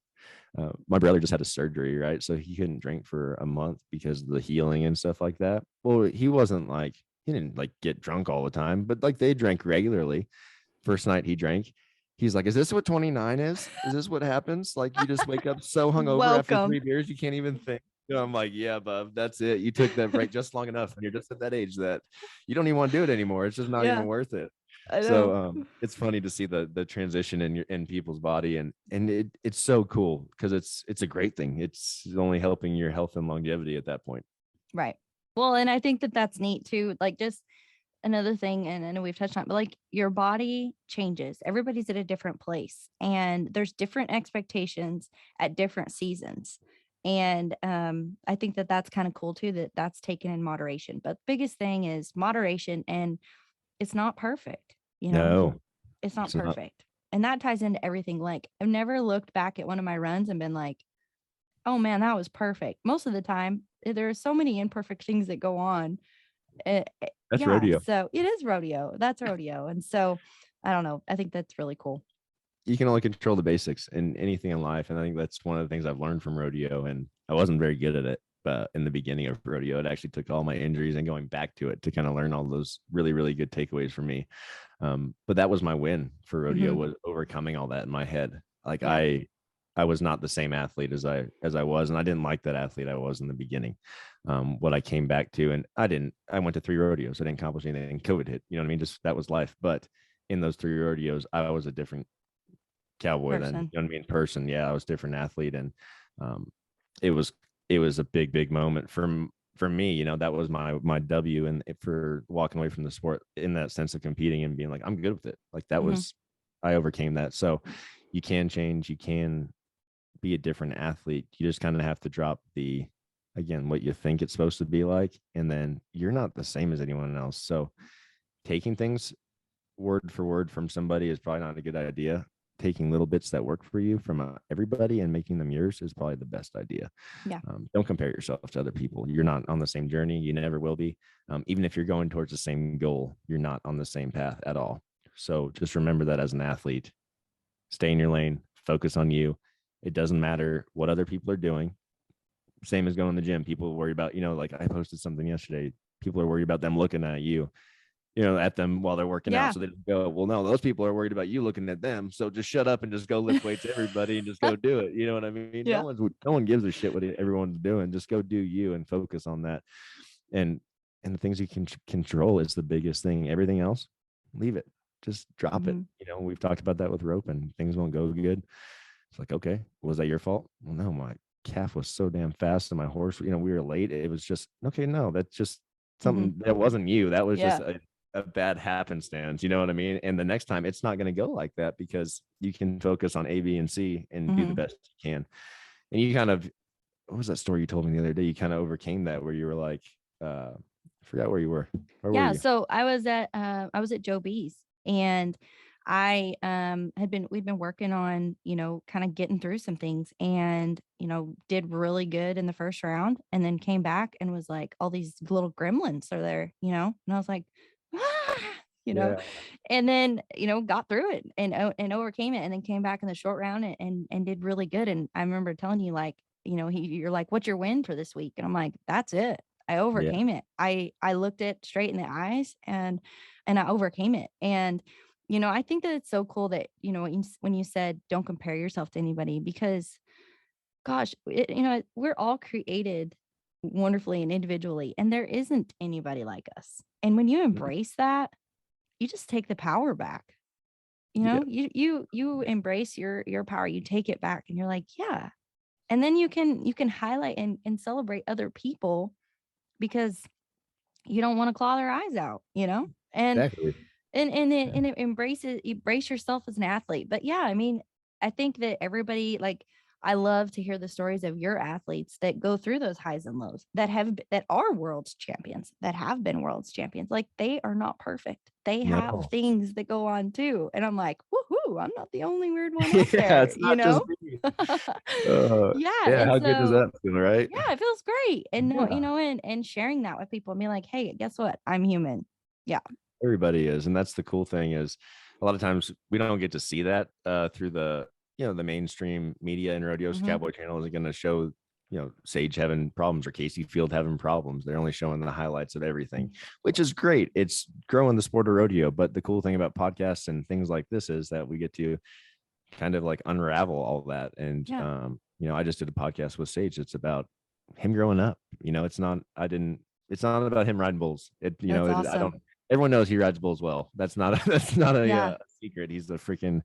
My brother just had a surgery, right? So he couldn't drink for a month because of the healing and stuff like that. Well, he didn't like get drunk all the time, but like they drank regularly. First night he drank, he's like, is this what 29 is? Is this what happens? Like, you just wake up so hungover after 3 beers, you can't even think. I'm like, yeah, bub, that's it. You took that break just long enough, and you're just at that age that you don't even want to do it anymore. It's just not Yeah, even worth it. I know. So it's funny to see the transition in people's body, and it's so cool because it's a great thing. It's only helping your health and longevity at that point. Right. Well, and I think that that's neat too. Like, just another thing, and I know we've touched on it, but like your body changes. Everybody's at a different place, and there's different expectations at different seasons. And I think that that's kind of cool too, that that's taken in moderation. But the biggest thing is moderation, and it's not perfect. No, It's not it's not. perfect. And that ties into everything. Like, I've never looked back at one of my runs and been like, oh man, that was perfect. Most of the time, there are so many imperfect things that go on. That's Yeah, rodeo. so it is rodeo. That's rodeo. And so I don't know. I think that's really cool. You can only control the basics in anything in life, and I think that's one of the things I've learned from rodeo. And I wasn't very good at it, but in the beginning of rodeo, it actually took all my injuries and going back to it to kind of learn all those really, really good takeaways for me. But that was my win for rodeo, was overcoming all that in my head. Like Yeah. I was not the same athlete as I was, and I didn't like that athlete I was in the beginning. What I came back to, and I went to 3 rodeos. I didn't accomplish anything. COVID hit, you know what I mean? Just that was life. But in those 3 rodeos, I was a different cowboy then, you know what I mean? Person. Yeah, I was a different athlete. And um, it was a big moment for me. You know, that was my W, and for walking away from the sport in that sense of competing and being like, I'm good with it. Like that was, I overcame that. So you can change, you can be a different athlete. You just kind of have to drop again, what you think it's supposed to be like, and then you're not the same as anyone else. So taking things word for word from somebody is probably not a good idea. Taking little bits that work for you from everybody and making them yours is probably the best idea. Yeah. Don't compare yourself to other people. You're not on the same journey. You never will be. Even if you're going towards the same goal, you're not on the same path at all. So just remember that as an athlete, stay in your lane, focus on you. It doesn't matter what other people are doing. Same as going to the gym. People worry about, like I posted something yesterday. People are worried about them looking at you, at them while they're working out. So they go, well, no, those people are worried about you looking at them. So just shut up and just go lift weights, everybody, and just go do it. You know what I mean? Yeah. No one gives a shit what everyone's doing. Just go do you and focus on that. And the things you can control is the biggest thing. Everything else, leave it. Just drop it. We've talked about that with roping. Things won't go good. It's like, okay, was that your fault? Well, no, my calf was so damn fast and my horse, we were late. It was just, okay, no, that's just something that wasn't you. That was just a bad happenstance. You know what I mean? And the next time it's not going to go like that, because you can focus on A, B, and C and do the best you can. And you kind of, what was that story you told me the other day? You kind of overcame that, where you were like, I forgot where you were. Where were you? So I was at Joe B's, and I we'd been working on, kind of getting through some things, and, did really good in the first round, and then came back and was like, all these little gremlins are there, and I was like, and then, got through it and overcame it, and then came back in the short round and did really good. And I remember telling you, like, you're like, what's your win for this week? And I'm like, that's it. I overcame it. I looked it straight in the eyes and I overcame it. And, I think that it's so cool that, when you said, don't compare yourself to anybody, because gosh, we're all created wonderfully and individually, and there isn't anybody like us. And when you embrace that, you just take the power back. You embrace your power, you take it back, and you're like, yeah. And then you can highlight and celebrate other people, because you don't want to claw their eyes out, and Exactly. and it embrace yourself as an athlete. But yeah, I mean, I think that everybody, like, I love to hear the stories of your athletes that go through those highs and lows, that are world's champions, that have been world's champions. Like, they are not perfect. They have things that go on too. And I'm like, woohoo, I'm not the only weird one out there, it's not just me. How good does that feel, right? Yeah, it feels great. And and sharing that with people and be like, hey, guess what? I'm human. Yeah. Everybody is. And that's the cool thing, is a lot of times we don't get to see that through the the mainstream media. And Rodeo's Cowboy Channel isn't going to show Sage having problems or Casey Field having problems. They're only showing the highlights of everything, which is great. It's growing the sport of rodeo. But the cool thing about podcasts and things like this is that we get to kind of like unravel all that. And I just did a podcast with Sage. It's about him growing up. It's not about him riding bulls. That's awesome. I don't, everyone knows he rides bulls well. That's not a Yeah. secret. He's the freaking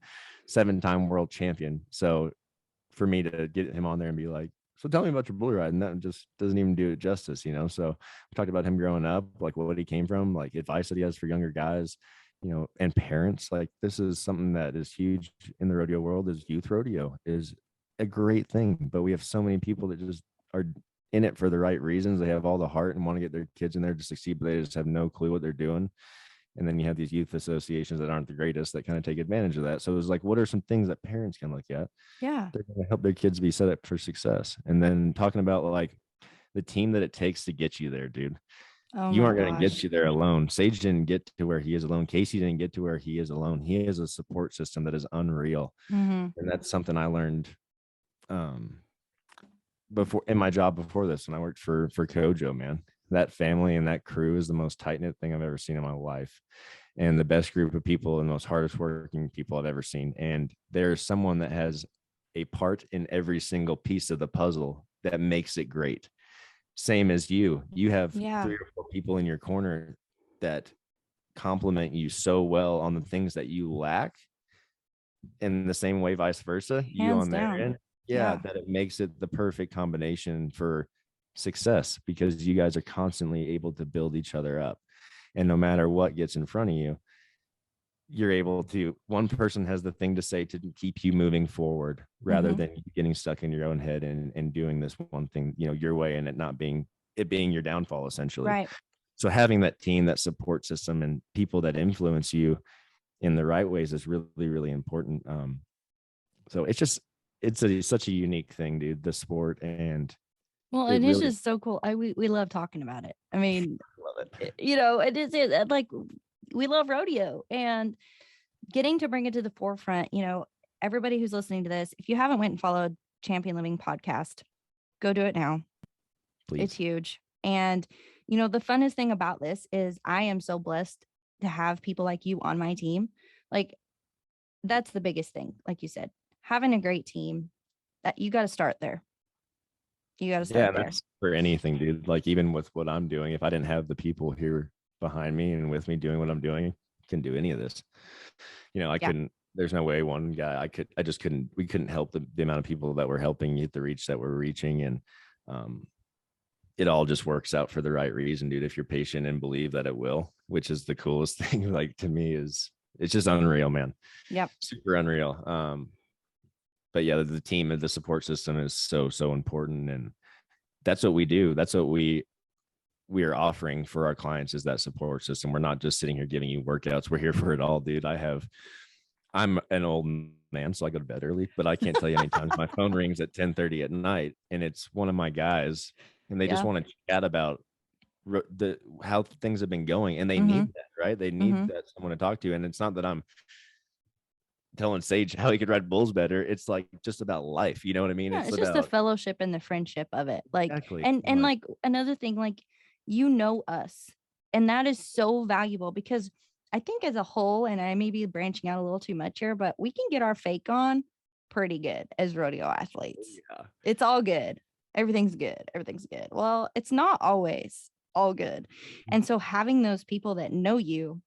7-time world champion. So for me to get him on there and be like, so tell me about your bull riding, that just doesn't even do it justice, So we talked about him growing up, like what he came from, like advice that he has for younger guys, and parents. Like this is something that is huge in the rodeo world. Is youth rodeo is a great thing, but we have so many people that just are in it for the right reasons. They have all the heart and want to get their kids in there to succeed, but they just have no clue what they're doing. And then you have these youth associations that aren't the greatest that kind of take advantage of that. So it's like, what are some things that parents can look at? Yeah. They're going to help their kids be set up for success. And then talking about like the team that it takes to get you there, dude. You aren't going to get you there alone. Sage didn't get to where he is alone. Casey didn't get to where he is alone. He has a support system that is unreal. And that's something I learned before in my job before this, when I worked for Kojo, man. That family and that crew is the most tight-knit thing I've ever seen in my life, and the best group of people and the most hardest working people I've ever seen. And there's someone that has a part in every single piece of the puzzle that makes it great. Same as you have 3 or 4 people in your corner that compliment you so well on the things that you lack, in the same way, vice versa. You on their end. That it makes it the perfect combination for success, because you guys are constantly able to build each other up. And no matter what gets in front of you, you're able to, one person has the thing to say to keep you moving forward, rather than getting stuck in your own head and doing this one thing, your way, and it being your downfall, essentially. Right. So having that team, that support system, and people that influence you in the right ways is really, really important. So it's such a unique thing, dude, the sport. And well, it is just so cool. We love talking about it. I mean, love it. It is like, we love rodeo, and getting to bring it to the forefront. Everybody who's listening to this, if you haven't went and followed Champion Living Podcast, go do it now. Please. It's huge. And, the funnest thing about this is I am so blessed to have people like you on my team. Like, that's the biggest thing. Like you said, having a great team, that you got to start there. You got to start there. That's for anything, dude. Like, even with what I'm doing, if I didn't have the people here behind me and with me doing what I'm doing, I couldn't do any of this. I couldn't, there's no way one guy, we couldn't help the amount of people that were helping get the reach that we're reaching. And it all just works out for the right reason, dude. If you're patient and believe that it will, which is the coolest thing, like, to me, it's just unreal, man. Yep. Super unreal. But yeah, the team and the support system is so, so important. And that's what we do. That's what we are offering for our clients, is that support system. We're not just sitting here giving you workouts. We're here for it all, dude. I'm an old man, so I go to bed early, but I can't tell you how many times my phone rings at 10:30 at night, and it's one of my guys, and they just want to chat about how things have been going. And they need that, right? They need that someone to talk to. And it's not that I'm telling Sage how he could ride bulls better. It's like just about life. You know what I mean? Yeah, it's just the fellowship and the friendship of it. Like, exactly. And like another thing, like, us, and that is so valuable, because I think as a whole, and I may be branching out a little too much here, but we can get our fake on pretty good as rodeo athletes. Yeah. It's all good. Everything's good. Everything's good. Well, it's not always all good. And so having those people that know you,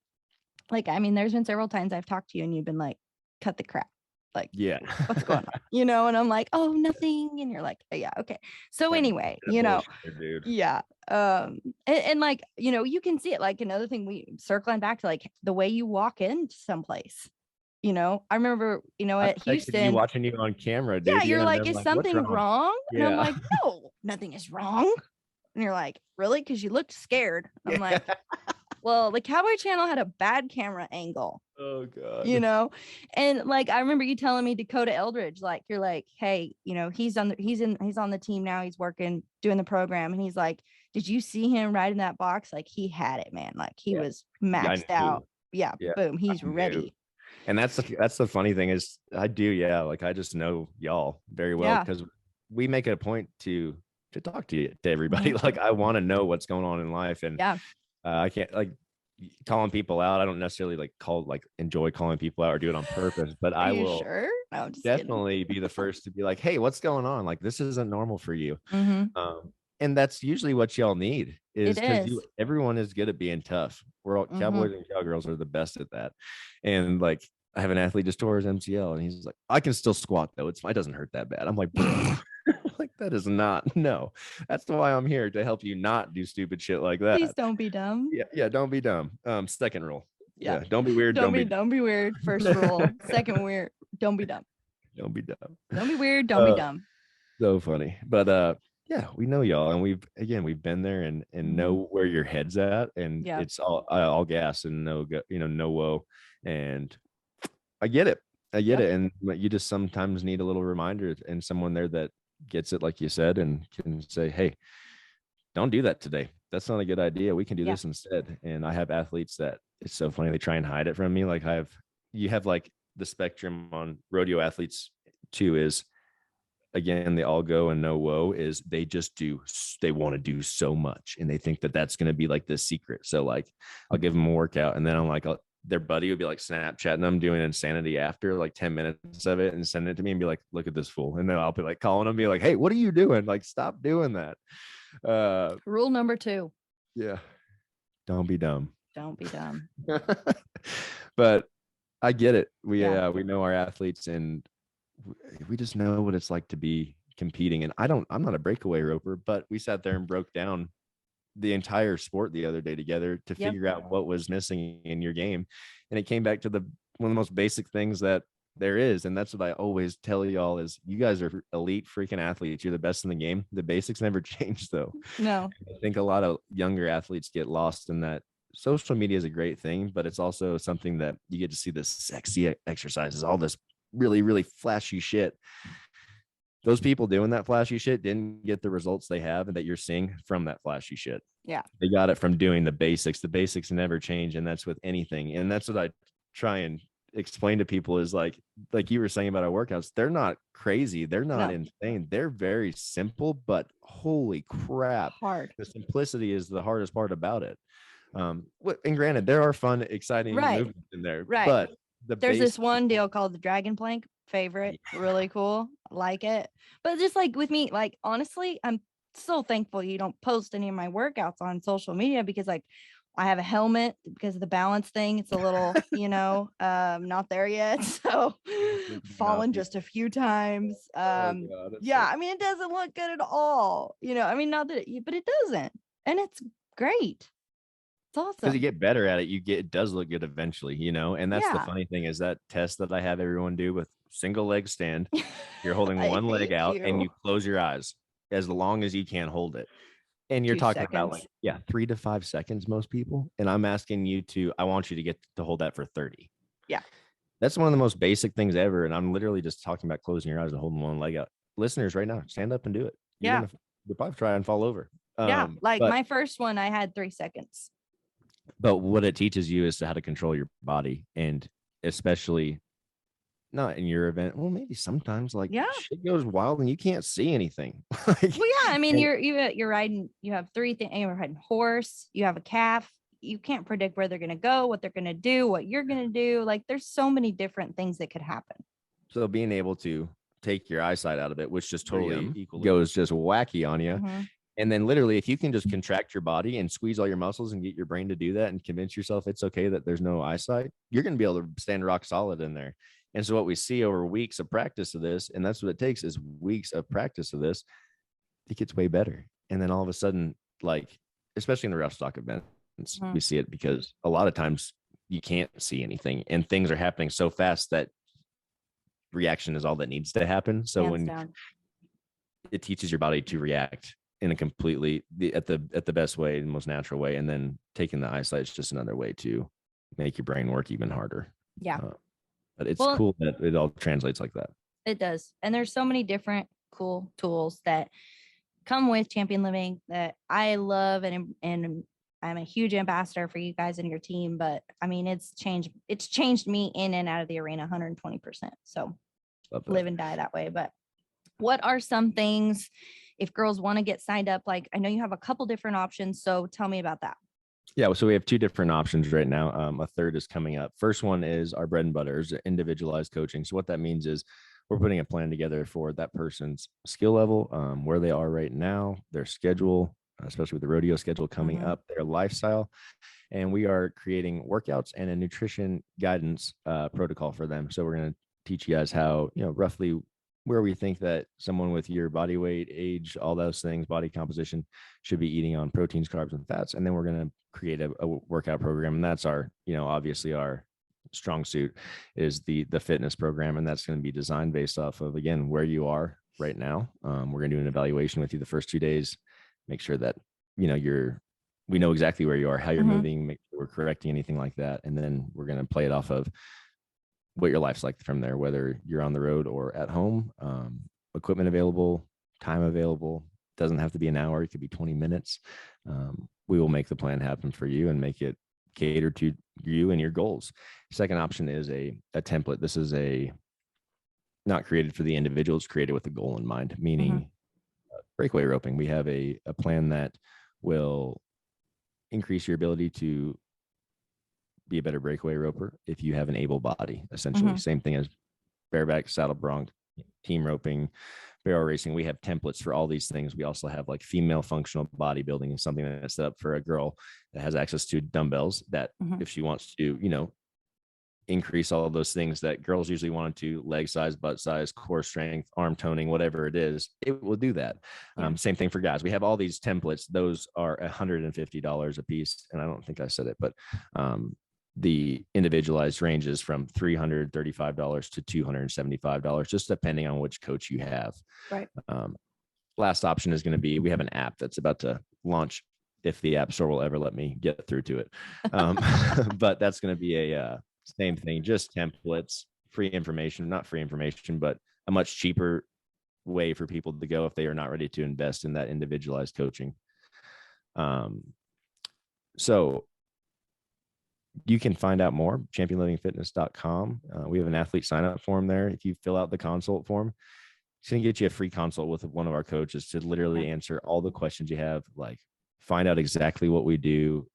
like, I mean, there's been several times I've talked to you and you've been like, cut the crap. Like, yeah, what's going on? And I'm like, oh, nothing. And you're like, oh, yeah, okay. So anyway, dude. Yeah. And like, you can see it. Like, another thing, we circling back to like the way you walk into someplace. I remember, at Houston, watching you on camera, dude. Yeah, you're like, is something wrong? And I'm like, no, nothing is wrong. And you're like, really? Because you looked scared. I'm like, well, the Cowboy Channel had a bad camera angle. Oh God. And like, I remember you telling me Dakota Eldridge, like, you're like, hey, he's on the team now. He's working, doing the program. And he's like, did you see him right in that box? Like, he had it, man. Like, he was maxed out. Yeah. Boom. He's ready. And that's the funny thing is I do. Yeah. Like, I just know y'all very well, because we make it a point to talk to everybody. Like, I want to know what's going on in life. And I can't, like, calling people out. I don't necessarily enjoy calling people out or do it on purpose, but I will definitely be the first to be like, hey, what's going on? Like, this isn't normal for you. And that's usually what y'all need, is It because is. everyone is good at being tough. We're all cowboys and cowgirls are the best at that. And like, I have an athlete just tore his MCL, and he's like, I can still squat though. It doesn't hurt that bad. I'm like, bro, like that is not, no. That's why I'm here, to help you not do stupid shit like that. Please don't be dumb. Yeah, don't be dumb. Second rule. Yeah. Don't be weird. Don't be weird. First rule. Second weird. Don't be dumb. Don't be dumb. Don't be weird. Don't be dumb. So funny. But yeah, we know y'all, and we've been there and know where your head's at, and it's all gas and no whoa. And I get it. And you just sometimes need a little reminder and someone there that gets it, like you said, and can say, hey, don't do that today. That's not a good idea. We can do this instead. And I have athletes that, it's so funny, they try and hide it from me. Like you have like the spectrum on rodeo athletes too, is again, the all go and no whoa, is they want to do so much, and they think that that's going to be like the secret. So like, I'll give them a workout, and then I'm like, their buddy would be like Snapchatting them doing insanity after like 10 minutes of it, and send it to me and be like, look at this fool. And then I'll be like calling them, be like, hey, what are you doing? Like, stop doing that. Rule number 2. Yeah. Don't be dumb. Don't be dumb. But I get it. We know our athletes, and we just know what it's like to be competing. And I'm not a breakaway roper, but we sat there and broke down the entire sport the other day together to figure out what was missing in your game. And it came back to one of the most basic things that there is. And that's what I always tell y'all, is you guys are elite freaking athletes. You're the best in the game. The basics never change though. No. I think a lot of younger athletes get lost in that. Social media is a great thing, but it's also something that you get to see this sexy exercises, all this really, really flashy shit. Those people doing that flashy shit didn't get the results they have and that you're seeing from that flashy shit. Yeah. They got it from doing the basics. The basics never change. And that's with anything. And that's what I try and explain to people, is like you were saying about our workouts, they're not crazy. They're not insane. They're very simple, but holy crap. Hard. The simplicity is the hardest part about it. And granted, there are fun, exciting movements in there, but there's this one deal called the dragon plank. Favorite, really cool, like it. But just like with me, like honestly, I'm so thankful you don't post any of my workouts on social media, because like I have a helmet because of the balance thing. It's a little, not there yet. So fallen just a few times. I mean, it doesn't look good at all. Not that but it doesn't. And it's great. It's awesome. Because you get better at it, it does look good eventually, and that's the funny thing, is that test that I have everyone do with single leg stand. You're holding one leg out and you close your eyes as long as you can hold it. And you're talking about like, 3 to 5 seconds, most people. And I'm asking you I want you to get to hold that for 30. Yeah. That's one of the most basic things ever. And I'm literally just talking about closing your eyes and holding one leg out. Listeners right now, stand up and do it. You'll probably try and fall over. My first one, I had 3 seconds. But what it teaches you is how to control your body, and especially not in your event. Well, maybe sometimes shit goes wild and you can't see anything. I mean, you're riding, you have 3 things. You're riding horse, you have a calf. You can't predict where they're going to go, what they're going to do, what you're going to do. Like there's so many different things that could happen. So being able to take your eyesight out of it, which just totally goes just wacky on you. Mm-hmm. And then literally, if you can just contract your body and squeeze all your muscles and get your brain to do that and convince yourself it's okay that there's no eyesight, you're going to be able to stand rock solid in there. And so what we see over weeks of practice of this, and that's what it takes, is weeks of practice of this, it gets way better. And then all of a sudden, like, especially in the rough stock events, we see it because a lot of times you can't see anything and things are happening so fast that reaction is all that needs to happen. So it teaches your body to react in a completely at the best way and most natural way, and then taking the eyesight is just another way to make your brain work even harder. But it's cool that it all translates like that. It does. And there's so many different cool tools that come with Champion Living that I love, and I'm a huge ambassador for you guys and your team. But I mean, it's changed me in and out of the arena 120%. So live and die that way. But what are some things if girls want to get signed up? Like, I know you have a couple different options, so tell me about that. Yeah, so we have 2 different options right now. A third is coming up. First one is our bread and butter, is individualized coaching. So what that means is we're putting a plan together for that person's skill level, where they are right now, their schedule, especially with the rodeo schedule coming up, their lifestyle. And we are creating workouts and a nutrition guidance protocol for them. So we're going to teach you guys how, roughly where we think that someone with your body weight, age, all those things, body composition should be eating on proteins, carbs, and fats. And then we're going to create a workout program. And that's our, obviously our strong suit is the fitness program. And that's going to be designed based off of, again, where you are right now. We're going to do an evaluation with you the first 2 days, make sure that, we know exactly where you are, how you're moving, make sure we're correcting anything like that. And then we're going to play it off of what your life's like from there, whether you're on the road or at home, equipment available, time available. Doesn't have to be an hour. It could be 20 minutes. We will make the plan happen for you and make it cater to you and your goals. Second option is a template. This is not created for the individual. It's created with a goal in mind, meaning breakaway roping. We have a plan that will increase your ability to be a better breakaway roper if you have an able body, essentially. Same thing as bareback, saddle bronc, team roping, barrel racing. We have templates for all these things. We also have like female functional bodybuilding, something that's set up for a girl that has access to dumbbells that if she wants to, increase all of those things that girls usually want to, leg size, butt size, core strength, arm toning, whatever it is, it will do that. Same thing for guys. We have all these templates. Those are $150 a piece. And I don't think I said it, but the individualized ranges from $335 to $275, just depending on which coach you have. Right. Last option is going to be, we have an app that's about to launch, if the App Store will ever let me get through to it. But that's going to be a same thing, just templates, free information, not free information, but a much cheaper way for people to go if they are not ready to invest in that individualized coaching. So you can find out more, championlivingfitness.com. We have an athlete sign up form there. If you fill out the consult form, it's going to get you a free consult with one of our coaches to literally answer all the questions you have, like find out exactly what we do.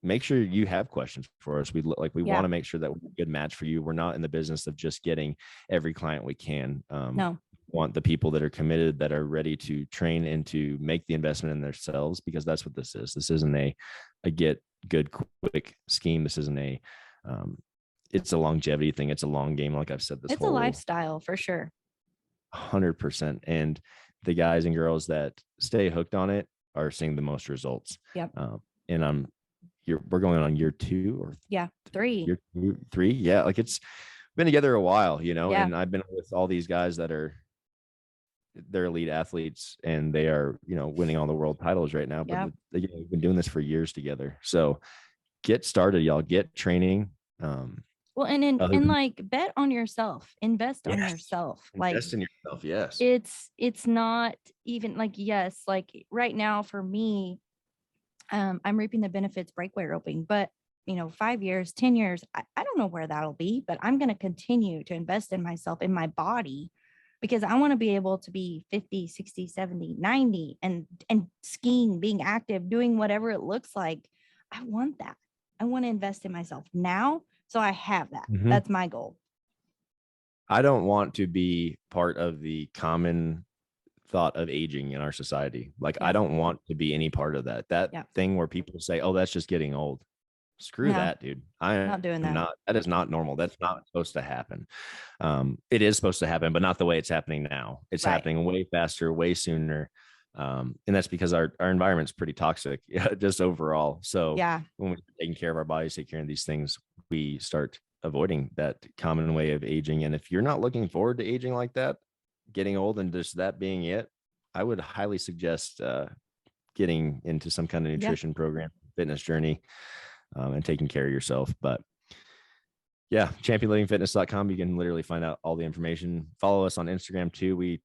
Make sure you have questions for us. We want to make sure that we're a good match for you. We're not in the business of just getting every client we can. No. Want the people that are committed, that are ready to train and to make the investment in themselves, because that's what this is. This isn't a get good quick scheme. This isn't it's a longevity thing. It's a long game. Like I've said, it's a lifestyle for sure. 100%. And the guys and girls that stay hooked on it are seeing the most results. Yep. And we're going on year 2 or 3. Year 2, 3. Yeah. Like it's been together a while, and I've been with all these guys that they're elite athletes and they are, winning all the world titles right now, but they've been doing this for years together. So get started, y'all. Get training. Well, and like bet on yourself, invest on yourself. Invest in yourself. Yes. It's not even like, like right now for me, I'm reaping the benefits breakaway roping, but 5 years, 10 years, I don't know where that'll be, but I'm going to continue to invest in myself, in my body, because I want to be able to be 50, 60, 70, 90 and skiing, being active, doing whatever it looks like. I want that. I want to invest in myself now. So I have that. That's my goal. I don't want to be part of the common thought of aging in our society. Like I don't want to be any part of that thing where people say, oh, that's just getting old. Screw that, dude. I'm not doing that. That is not normal. That's not supposed to happen. It is supposed to happen, but not the way it's happening now. It's happening way faster, way sooner. And that's because our environment's pretty toxic, just overall. So when we're taking care of our bodies, take care of these things, we start avoiding that common way of aging. And if you're not looking forward to aging like that, getting old and just that being it, I would highly suggest getting into some kind of nutrition program, fitness journey, and taking care of yourself. But championlivingfitness.com. You can literally find out all the information. Follow us on Instagram too. We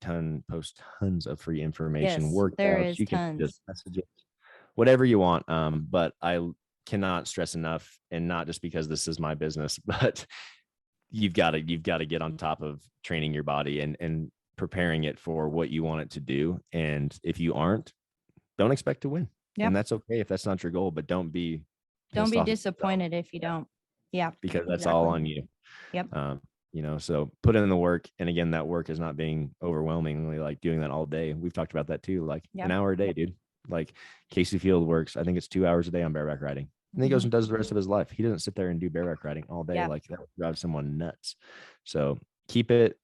post tons of free information. Workouts. You can just message it, whatever you want. But I cannot stress enough, and not just because this is my business, but you've got to get on top of training your body and preparing it for what you want it to do. And if you aren't, don't expect to win. And that's okay if that's not your goal, but don't be disappointed if you don't. Because that's all on you. Yep. So put in the work. And again, that work is not being overwhelmingly like doing that all day. We've talked about that too. Like an hour a day, dude. Like Casey Field works, I think it's 2 hours a day on bareback riding. And he goes and does the rest of his life. He doesn't sit there and do bareback riding all day. Like that would drive someone nuts. So keep it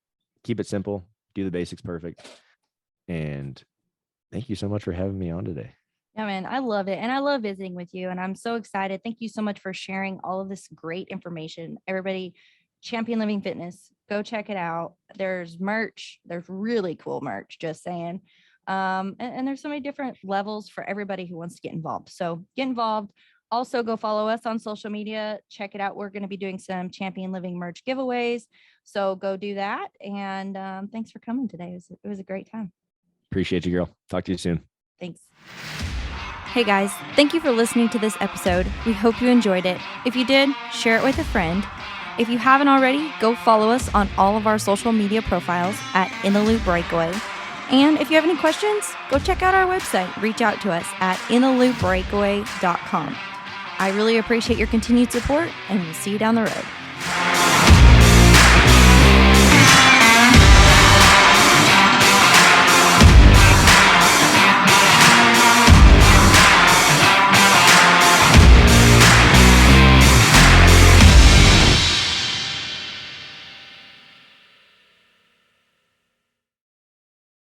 simple, do the basics perfect. And thank you so much for having me on today. Yeah, man, I love it. And I love visiting with you. And I'm so excited. Thank you so much for sharing all of this great information. Everybody, Champion Living Fitness, go check it out. There's merch. There's really cool merch, just saying. And there's so many different levels for everybody who wants to get involved. So get involved. Also, go follow us on social media. Check it out. We're going to be doing some Champion Living merch giveaways. So go do that. And thanks for coming today. It was a great time. Appreciate you, girl. Talk to you soon. Thanks. Hey guys, thank you for listening to this episode. We hope you enjoyed it. If you did, share it with a friend. If you haven't already, go follow us on all of our social media profiles at In the Loop Breakaway. And if you have any questions, go check out our website. Reach out to us at intheloopbreakaway.com. I really appreciate your continued support, and we'll see you down the road.